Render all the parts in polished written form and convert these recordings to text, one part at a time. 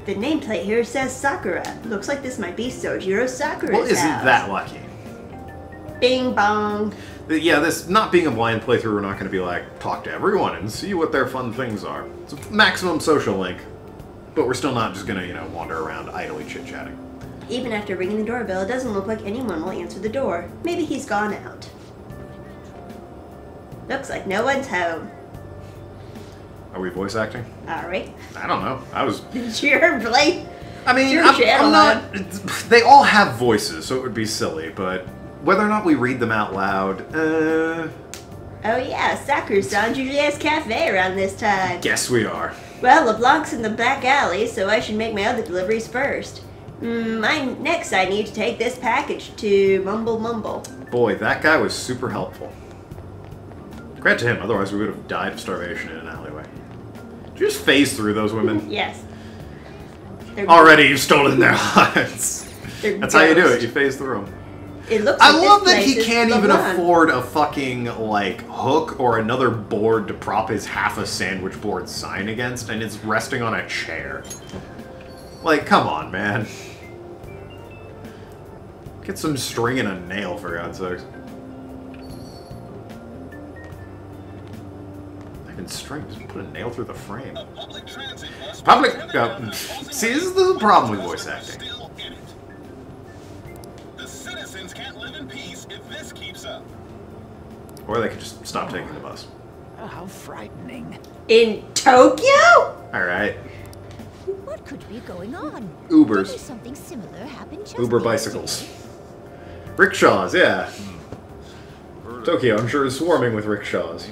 The nameplate here says Sakura. Looks like this might be Sojiro Sakura's Well, isn't house. that lucky? Bing bong. Yeah, this not being a blind playthrough, we're not going to be like, talk to everyone and see what their fun things are. It's a maximum social link, but we're still not just going to, you know, wander around idly chit-chatting. Even after ringing the doorbell, it doesn't look like anyone will answer the door. Maybe he's gone out. Looks like no one's home. Are we voice acting? Alright. I don't know. I was... It's your play. I mean, Your I'm not... They all have voices, so it would be silly, but whether or not we read them out loud, Oh yeah, Sakura-san usually has cafe around this time. guess we are. Well, LeBlanc's in the back alley, so I should make my other deliveries first. Next I need to take this package to Mumble Mumble. Boy, that guy was super helpful. Credit to him, otherwise we would have died of starvation in an alleyway. Did you just phase through those women? Yes. Already, you've stolen their hearts. That's how you do it, you phase through them. It looks I like love this that he place can't is even LeBlanc. afford a fucking, like, hook or another board to prop his half a sandwich board sign against, and it's resting on a chair. Like, come on, man. Get some string and a nail, for God's sakes. Even string, just put a nail through the frame. See, this is the problem with voice acting. Can't live in peace if this keeps up. Or they could just stop taking the bus. Oh, how frightening. In Tokyo? Alright. What could be going on? Ubers. Maybe something similar happened just Uber bicycles. Rickshaws, yeah. Tokyo, I'm sure, is swarming with rickshaws.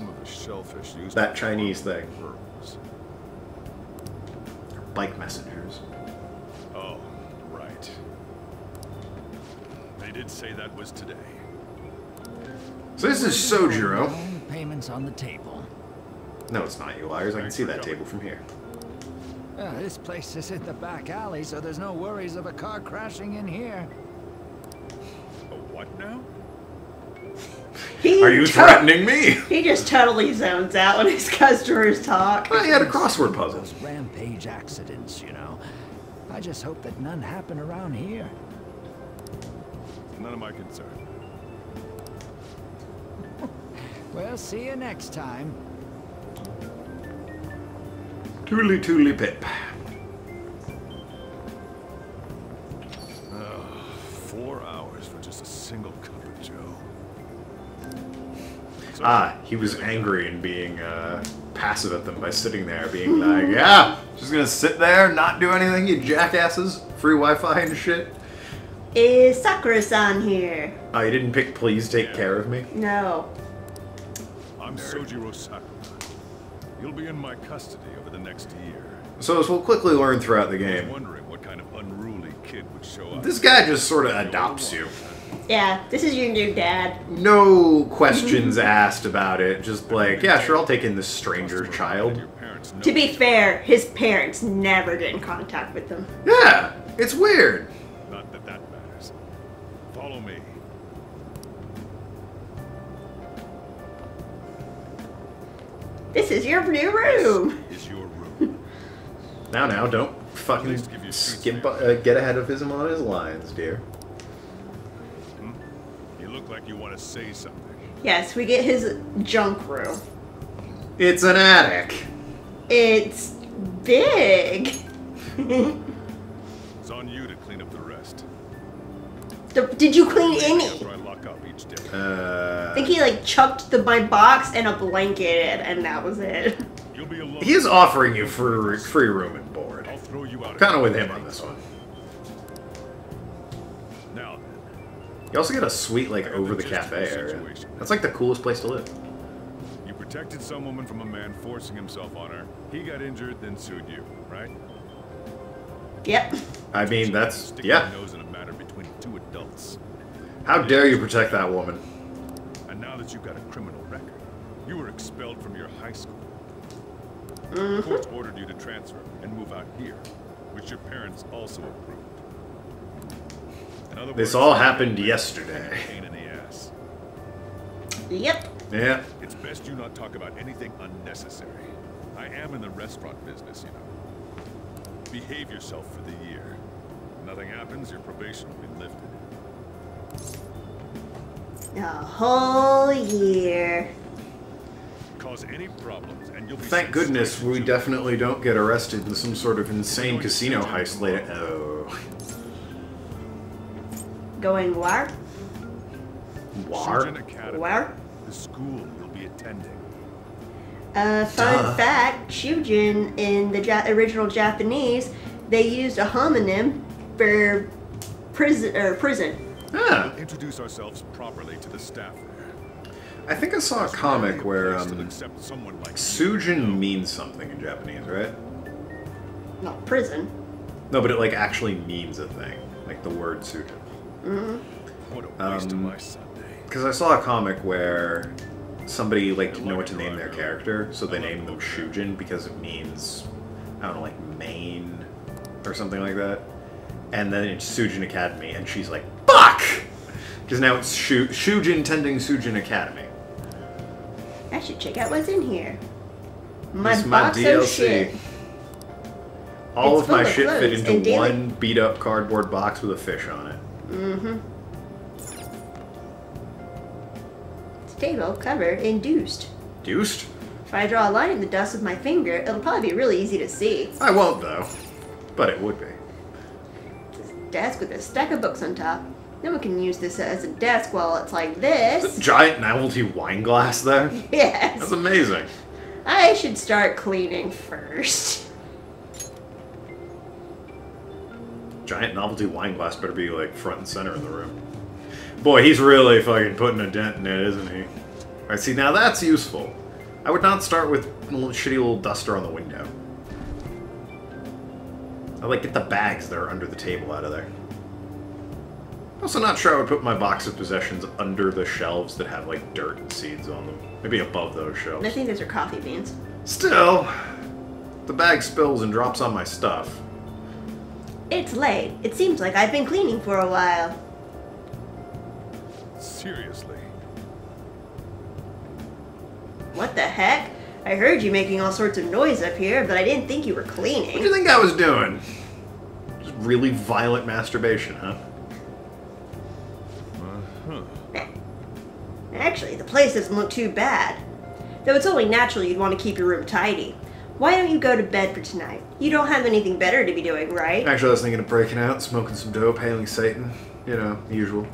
That Chinese thing. Bike messengers. Oh, right. They did say that was today. So this is Sojiro. Payments on the table. No, it's not, you liars. I can see that table from here. This place is in the back alley, so there's no worries of a car crashing in here. A what now? Are you threatening me? He just totally zones out when his customers talk. Well, he had a crossword puzzle. Those rampage accidents, you know. I just hope that none happen around here. None of my concern. Well, see you next time. Toodly toodly pip. 4 hours for just a single cup of joe. So, Ah, he was angry and being passive at them by sitting there, being like, yeah, just gonna sit there, not do anything, you jackasses. Free Wi-Fi and shit. Is Sakura-san here? Oh, you didn't pick please take care of me? No. I'm Sojiro Sakura. You'll be in my custody over the next year. So as we'll quickly learn throughout the I was game, wondering what kind of unruly kid would show up. this guy just sort of adopts you. Yeah, this is your new dad. No questions asked about it, just like, yeah, sure, I'll take in this stranger child. Your parents know To be fair, his parents never get in contact with him. Yeah, it's weird. not that that matters. Follow me. This is your new room. Is your room. Now, don't fucking get ahead of him on his lines, dear. You look like you want to say something. Yes, we get his junk room. It's an attic. It's big. It's on you to clean up the rest. Did you clean any? After I lock up each day. I think he like chucked my box and a blanket, and that was it. You'll be alone. He is offering you free room and board. I'll throw you out. Kind of with him on this one. Now then, You also get a sweet, like, over the cafe area. That's like the coolest place to live. you protected some woman from a man forcing himself on her. He got injured, then sued you, right? Yep. I mean, that's, Stick yeah. your nose in a matter between two adults. How dare you protect that woman? And now that you've got a criminal record, you were expelled from your high school. Mm-hmm. The court ordered you to transfer and move out here, which your parents also approved. In other This words, all happened yesterday. pain in the ass. Yep. Yeah. It's best you not talk about anything unnecessary. I am in the restaurant business, you know. Behave yourself for the year. If nothing happens, your probation will be lifted. A whole year. Cause any problems, and you'll be Thank sent goodness straight we to definitely don't get arrested in some sort of insane casino heist later. Oh. Going where? War? Shujin Academy, Where? the school you'll be attending. Fun fact, Shujin in the original Japanese, they used a homonym for prison. Ah. We'll introduce ourselves properly to the staff there. I think I saw a comic where Accept someone like Sujin means something in Japanese, right? Not prison. No, but it like actually means a thing, like the word Sujin. What a waste of my Sunday. Because I saw a comic where somebody like didn't know what to name their character, so they named them Shujin because it means, I don't know, like Maine or something like that. And then it's Sujin Academy, and she's like, fuck! Because now it's Shujin tending Sujin Academy. I should check out what's in here. This is box of shit. All It's of my full of shit fit clothes into and daily- one beat up cardboard box with a fish on it. Mm-hmm. Table cover induced. Deuced? If I draw a line in the dust with my finger, it'll probably be really easy to see. I won't though. But it would be. It's a desk with a stack of books on top. No one can use this as a desk while it's like this. Giant novelty wine glass there? Yes. That's amazing. I should start cleaning first. Giant novelty wine glass better be like front and center in the room. Boy, he's really fucking putting a dent in it, isn't he? Alright, see, now that's useful. I would not start with a little shitty little duster on the window. I like get the bags that are under the table out of there. Also not sure I would put my box of possessions under the shelves that have like dirt and seeds on them. Maybe above those shelves. I think those are coffee beans. Still, the bag spills and drops on my stuff. It's late. It seems like I've been cleaning for a while. Seriously. What the heck? I heard you making all sorts of noise up here, but I didn't think you were What do you cleaning. think I was doing? Just really violent masturbation, huh? Actually, the place doesn't look too bad. Though it's only natural you'd want to keep your room tidy. Why don't you go to bed for tonight? You don't have anything better to be doing, right? Actually, I was thinking of breaking out, smoking some dope, hailing Satan. You know, the usual.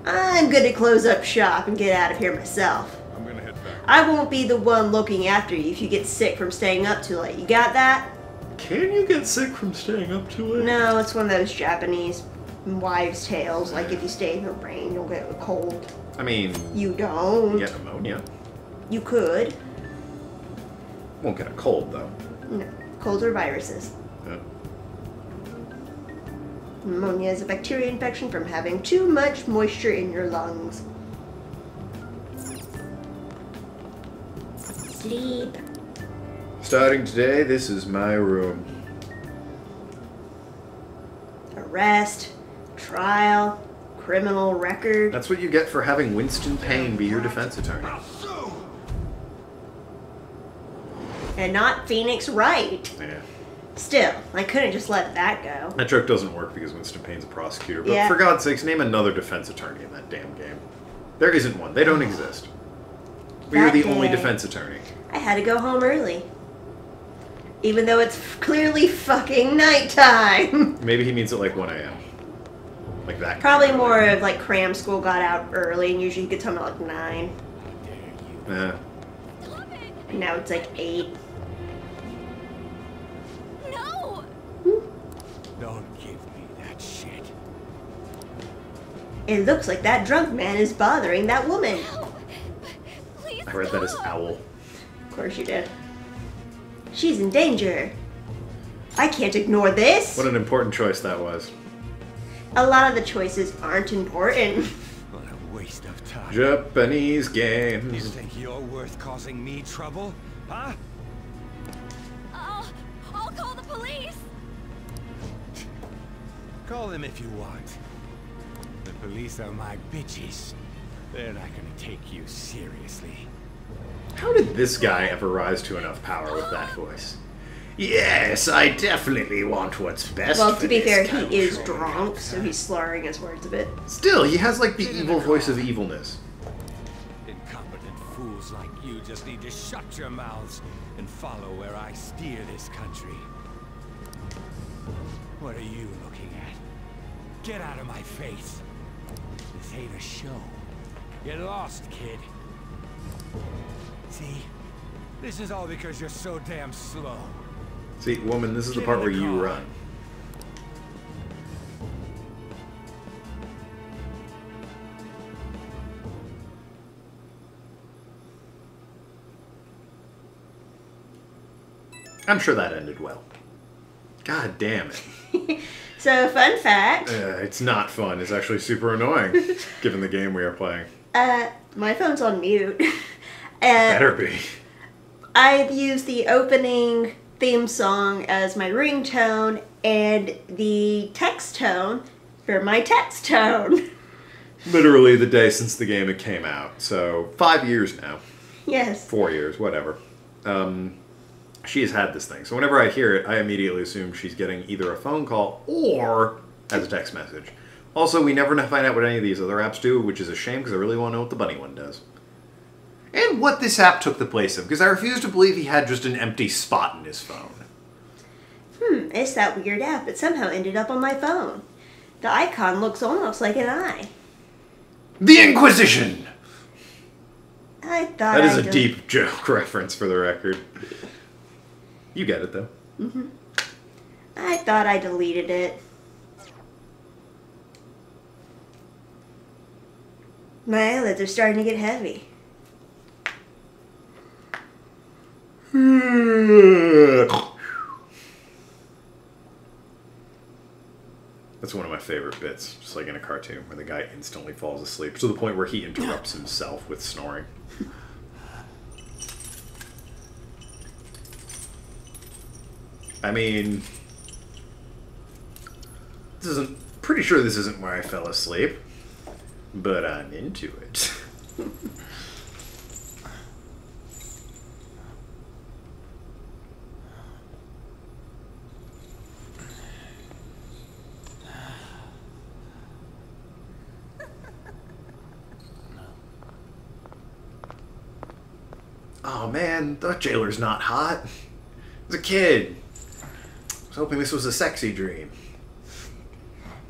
I'm gonna close up shop and get out of here myself. I'm gonna head back. I won't be the one looking after you if you get sick from staying up too late. You got that? Can you get sick from staying up too late? No, it's one of those Japanese wives' tales. Like if you stay in the rain, you'll get a cold. I mean, You don't. get pneumonia. You could. Won't get a cold, though. No. Colds are viruses. Yeah. Pneumonia is a bacteria infection from having too much moisture in your lungs. Sleep. Starting today, this is my room. Arrest. Trial. Criminal record. That's what you get for having Winston Payne be your defense attorney. And not Phoenix Wright. Yeah. Still, I couldn't just let that go. That joke doesn't work because Winston Payne's a prosecutor, but Yeah. for God's sakes, name another defense attorney in that damn game. There isn't one. They don't exist. You're That the only day- defense attorney. I had to go home early. Even though it's clearly fucking nighttime. Maybe he means at like 1 a.m. Like that. Probably more of like cram school got out early and usually you could tell me like 9. Yeah. And now it's like 8. No! Don't give me that shit. It looks like that drunk man is bothering that woman. No! Please I read that as stop. owl. Of course you did. She's in danger. I can't ignore this. What an important choice that was. A lot of the choices aren't important. What a waste of time. Japanese You games. think you're worth causing me trouble? Huh? I'll call the police. Call them if you want. The police are my bitches. They're not gonna take you seriously. How did this guy ever rise to enough power with that voice? Yes, I definitely want what's best. Well, for to be this fair, country. he is drunk, so he's slurring his words a bit. Still, he has like the evil voice of evilness. Incompetent fools like you just need to shut your mouths and follow where I steer this country. What are you looking at? Get out of my face. This ain't a show. Get lost, kid. See? This is all because you're so damn slow. See, woman, this is the Get part in where the you car. run. I'm sure that ended well. God damn it. So, fun fact. It's not fun. It's actually super annoying, given the game we are playing. My phone's on mute. Better be. I've used the opening theme song as my ringtone and the text tone for my text tone. Literally the day since the game came out. So, 5 years now. Yes. 4 years, whatever. She's had this thing. So whenever I hear it, I immediately assume she's getting either a phone call or as a text message. Also, we never find out what any of these other apps do, which is a shame because I really want to know what the bunny one does. And what this app took the place of, because I refuse to believe he had just an empty spot in his phone. It's that weird app that somehow ended up on my phone. The icon looks almost like an eye. The Inquisition! I thought That is I'd a deep joke reference for the record. You get it, though. I thought I deleted it. My eyelids are starting to get heavy. That's one of my favorite bits, just like in a cartoon, where the guy instantly falls asleep, to the point where he interrupts himself with snoring. I mean, pretty sure this isn't where I fell asleep, but I'm into it. Oh man, the jailer's not hot. He's a kid. I was hoping this was a sexy dream.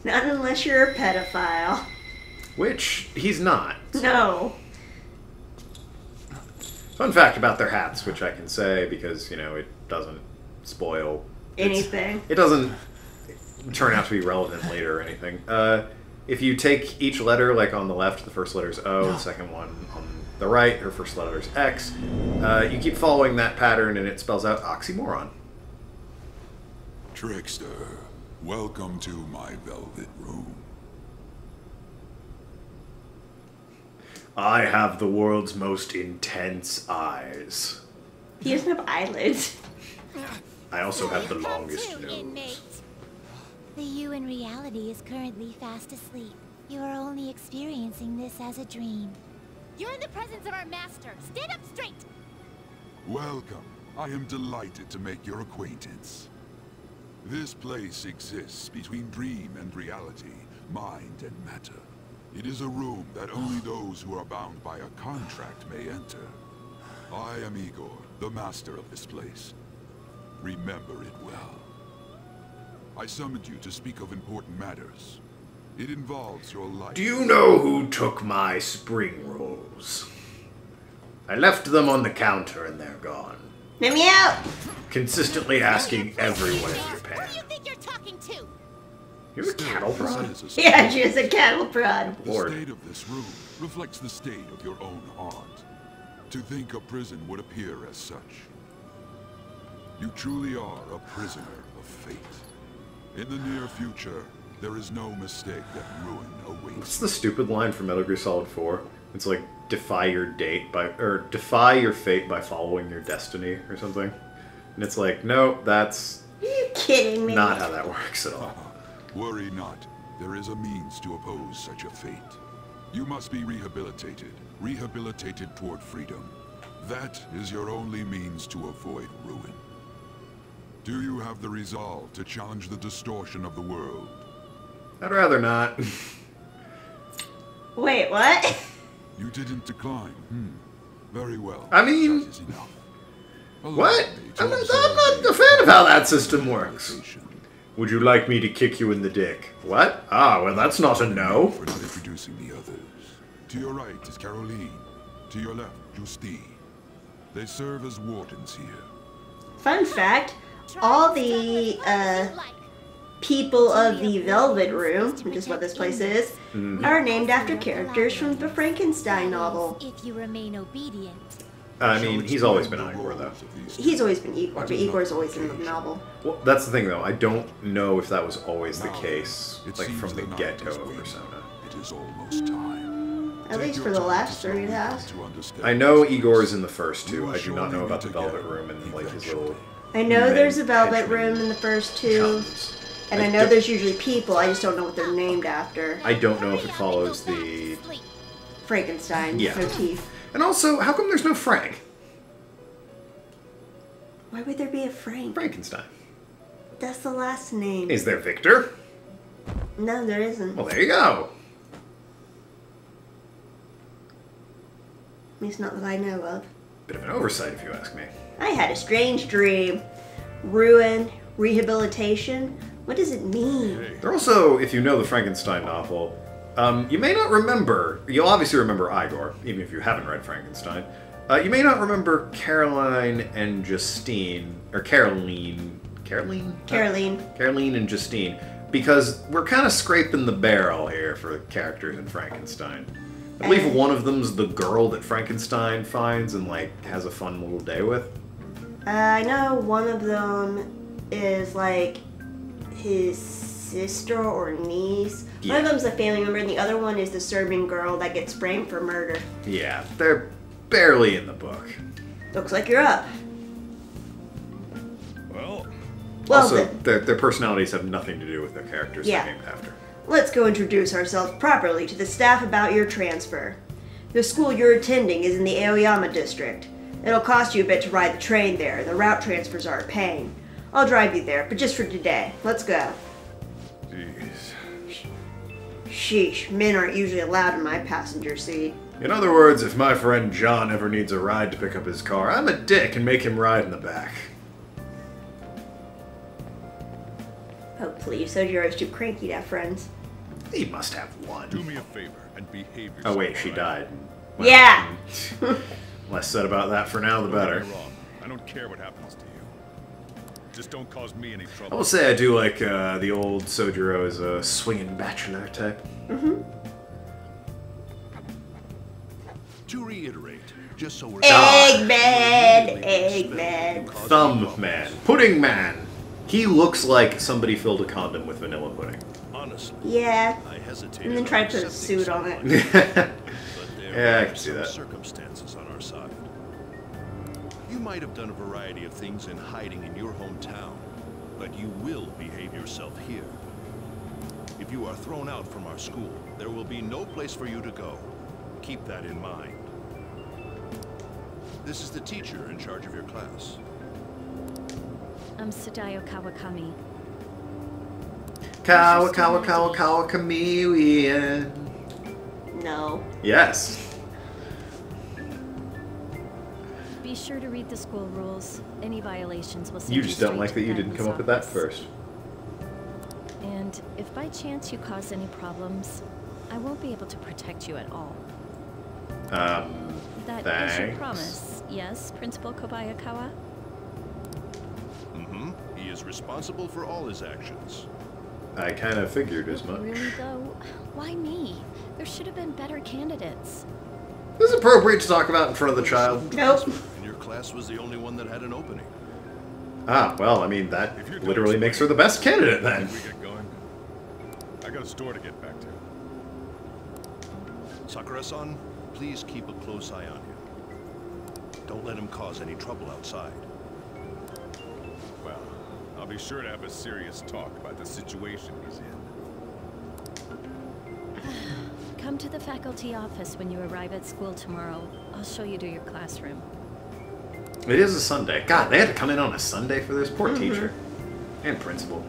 Not unless you're a pedophile. Which, he's not. No. Fun fact about their hats, which I can say because, you know, it doesn't spoil Anything. It doesn't turn out to be relevant later or anything. If you take each letter, like on the left, the first letter's O, the second one on the right, her first letter's X, you keep following that pattern and it spells out oxymoron. Trickster, welcome to my velvet room. I have the world's most intense eyes. He doesn't have eyelids. I also have the longest nose. Inmate. The you in reality is currently fast asleep. You are only experiencing this as a dream. You're in the presence of our master. Stand up straight. Welcome. I am delighted to make your acquaintance. This place exists between dream and reality, mind and matter. It is a room that only those who are bound by a contract may enter. I am Igor, the master of this place. Remember it well. I summoned you to speak of important matters. It involves your life. Do you know who took my spring rolls? I left them on the counter and they're gone. Let me out! Consistently asking everyone in Japan. Who do you think you're talking to? You're a cattle prod? Yeah, she is a cattle prod. The Lord. state of this room reflects the state of your own heart. To think a prison would appear as such. You truly are a prisoner of fate. In the near future, there is no mistake that ruin What's awaits. the stupid line from Metal Gear Solid 4? It's like, defy your fate by following your destiny, or something. And it's like, no, that's Are you kidding me? not how that works at all. Worry not. There is a means to oppose such a fate. You must be rehabilitated. Rehabilitated toward freedom. That is your only means to avoid ruin. Do you have the resolve to challenge the distortion of the world? I'd rather not. Wait, what? You didn't decline. Very well. I mean, that is enough. What? Allow me to I'm not observe a fan of how that system works. conversation. Would you like me to kick you in the dick? What? Ah, well, that's not a no. For not introducing the others. To your right is Caroline. To your left, Justine. They serve as wardens here. Fun fact, all the people of the Velvet Room, which is what this place is, are named after characters from the Frankenstein novel. If you remain obedient. I mean, he's always been Igor, though. He's always been Igor, but Igor's always in the novel. Well, that's the thing, though. I don't know if that was always the Now, case, it like, seems from the night get-go is of waning. Persona. It is almost time. At Take least your for the time last to three it settle has. to understand I know this Igor place. is in the first two. I do not know about the Velvet Room and, like, his little... I know there's a men- Velvet henchmen Room in the first two, chums. and I know there's usually people, I just don't know what they're named after. I don't know if it follows the... Frankenstein Yeah. motif. And also, how come there's no Frank? Why would there be a Frank? Frankenstein. That's the last name. Is there Victor? No, there isn't. Well, there you go. At least not that I know of. Bit of an oversight, if you ask me. I had a strange dream. Ruin, rehabilitation. What does it mean? There also, if you know the Frankenstein novel, you may not remember, you'll obviously remember Igor, even if you haven't read Frankenstein. You may not remember Caroline and Justine, or Caroline and Justine, because we're kind of scraping the barrel here for characters in Frankenstein. I believe one of them's the girl that Frankenstein finds and, like, has a fun little day with. I know one of them is like his sister or niece. Yeah. One of them's a family member, and the other one is the Serbian girl that gets framed for murder. Yeah, they're barely in the book. Looks like you're up. Well, Well, Also, then, their personalities have nothing to do with their characters Yeah. they're named after. let's go introduce ourselves properly to the staff about your transfer. The school you're attending is in the Aoyama district. It'll cost you a bit to ride the train there. The route transfers are a pain. I'll drive you there, but just for today. Let's go. jeez. Sheesh, men aren't usually allowed in my passenger seat. In other words, if my friend John ever needs a ride to pick up his car, I'm a dick and make him ride in the back. Oh, please, Sojiro's too cranky to have friends. He must have one. Do me a favor and behave yourself. Oh wait, she alright? died. Yeah! Less said about that for now, the Don't get better. me wrong. I don't care what happens to you. Just don't cause me any I trouble. will say I do like the old Sojiro as a swinging bachelor type. To reiterate, just so we're Eggman! Thumb man. Pudding man. He looks like somebody filled a condom with vanilla pudding. honestly, Yeah. I hesitated. And then try to put a accepting suit on it. but there Yeah, I are can see some that. circumstances on our side. You might have done a variety of things in hiding in your hometown, but you will behave yourself here. If you are thrown out from our school, there will be no place for you to go. Keep that in mind. This is the teacher in charge of your class. I'm Sadayo Kawakami. Kawa chameleon. No. Yes. Be sure to read the school rules. Any violations will send You just don't straight like to that the you didn't come up with that office. first. And if by chance you cause any problems, I won't be able to protect you at all. That is your Thanks. promise, yes, Principal Kobayakawa? Mm-hmm. He is responsible for all his actions. I kind of figured as much. Really though? Why me? There should have been better candidates. This is appropriate to talk about in front of the child. Nope. And your class was the only one that had an opening. Ah, well, I mean, that If you're done literally makes her the explaining, best candidate then. Can we get going? I got a store to get back to. Sakura-san, please keep a close eye on him. Don't let him cause any trouble outside. Well, I'll be sure to have a serious talk about the situation he's in. Come to the faculty office when you arrive at school tomorrow. I'll show you to your classroom. It is a Sunday. God, they had to come in on a Sunday for this? Poor teacher. And principal.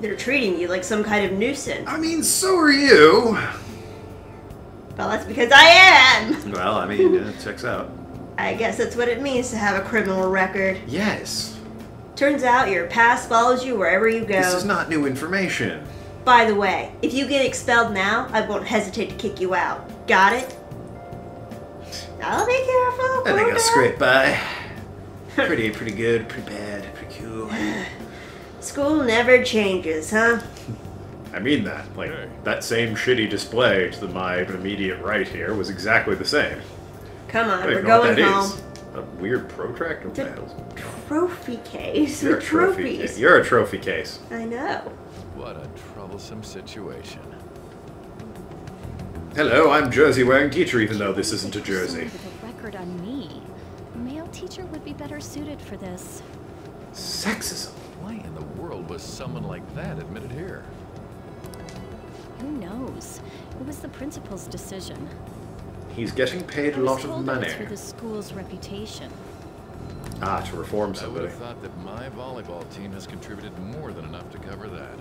They're treating you like some kind of nuisance. I mean, so are you. Well, that's because I am! Well, I mean, it checks out. I guess that's what it means to have a criminal record. Yes. Turns out your past follows you wherever you go. This is not new information. By the way, if you get expelled now, I won't hesitate to kick you out. Got it? I'll be careful. I think I'll scrape by. Pretty good, pretty bad, pretty cool. School never changes, huh? I mean that. Like, that same shitty display to my immediate right here was exactly the same. Come on, I don't we're even know what going that home. is. A weird protractor? What the hell's Trophy case You're with a trophy trophies. case. You're a trophy case. I know. What a troublesome situation. Hello, I'm Jersey wearing teacher, even though this isn't a jersey. With a record on me. A male teacher would be better suited for this. Sexism. Why in the world was someone like that admitted here? Who knows? It was the principal's decision. He's getting paid a I was lot of told money. It was for the school's reputation. Ah, to reform I would somebody. have thought that my volleyball team has contributed more than enough to cover that.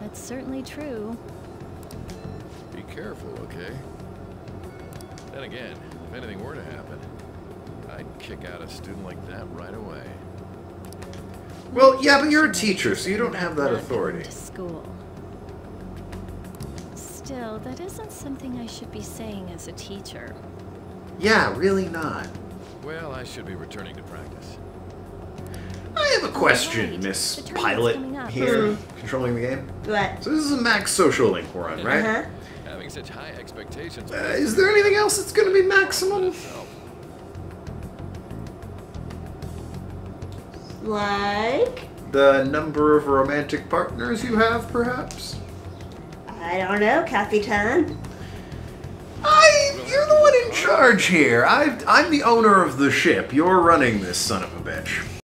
That's certainly true. Be careful, okay? Then again, if anything were to happen, I'd kick out a student like that right away. Well, yeah, but you're a teacher, so you don't have that Not authority. going to school. Still, that isn't something I should be saying as a teacher. Yeah, really not. Well, I should be returning to practice. I have a question, Right. Miss The tournament's Pilot coming up. here, controlling the game. What? So this is a max social link we're on, right? Uh-huh. Having such high expectations. Is there anything else that's going to be maximum? Like? The number of romantic partners you have, perhaps? I don't know, Capitan. You're the one in charge here. I'm the owner of the ship. You're running this son of a bitch.